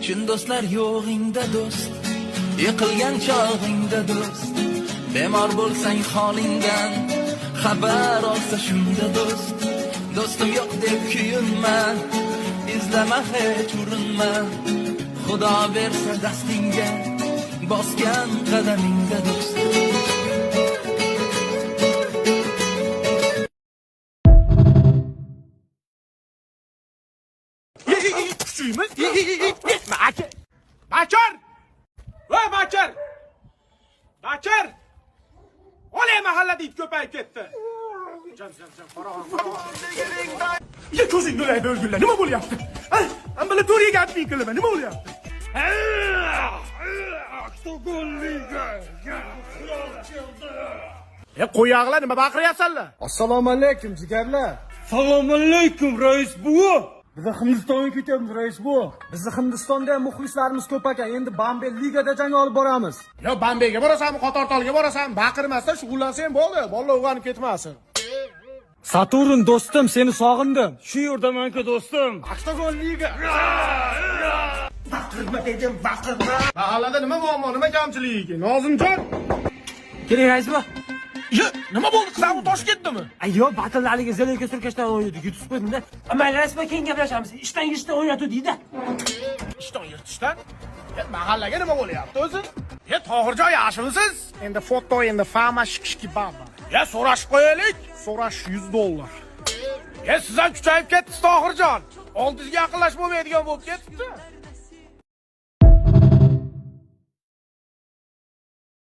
Chin do'stlar yo'g'ingda do'st, yiqilgan chog'ingda do'st, bemor bo'lsang holingdan xabar olsa shunda do'st. Do'stim yo'q deb kuyinma, izlama hech urinma, Xudo bersa dastingga, bosgan qadamingda do'st. Bachar! Voy Bachar! Bachar! Olay mahallada it ko'payib ketdi. Jam, qarag'on. Ya ko'zingni olaydi o'lgurlar. Nima bo'lyapti? Ambala to'riga atming qilaman. Nima bo'lyapti? Qo'yaqlar nima baqiryapsanlar? Assalomu alaykum jigarlar. Assalomu alaykum rais buva. Biz Hindistonga ketyapmiz rais bu. Bizni Hindistonda muxlislarimiz ko'p ekan. Endi Bombay ligada jang olib boramiz. Yo Bombayga borasanmi, Qotortolga borasanmi? Baqirmasdan shug'ullansang bo'ldi. Bolalar uyg'onib ketmasin. Saturn do'stim, seni sog'indim. Shu yerdaman-ku do'stim. Oktagon liga. Baqirma dedim, baqirma. Mahallada nima muammo, nima kamchiligi? Nozimjon. Keling rais bu. Ya, nima bo'ldi? Qizarib tosh ketdimi? Ayyo, batallarga zelika surkashdan o'ynadik. Yutib qo'ydimda. Mayli rais bu, keyin gaplashamiz. Ishdan yirtishdan o'ynatuvdik-da. Ishdan yirtishdan? Mahallaga nima bo'lyapti o'zi? Tohirjon yaxshimisiz? Endi foto, endi fama shikishki baba. So'rashib qo'yaylik. So'rash $100. Siz ham kuchayib ketdingiz Tohirjon. Oldingizga yaqinlashib bo'lmaydigan bo'lib ketdi.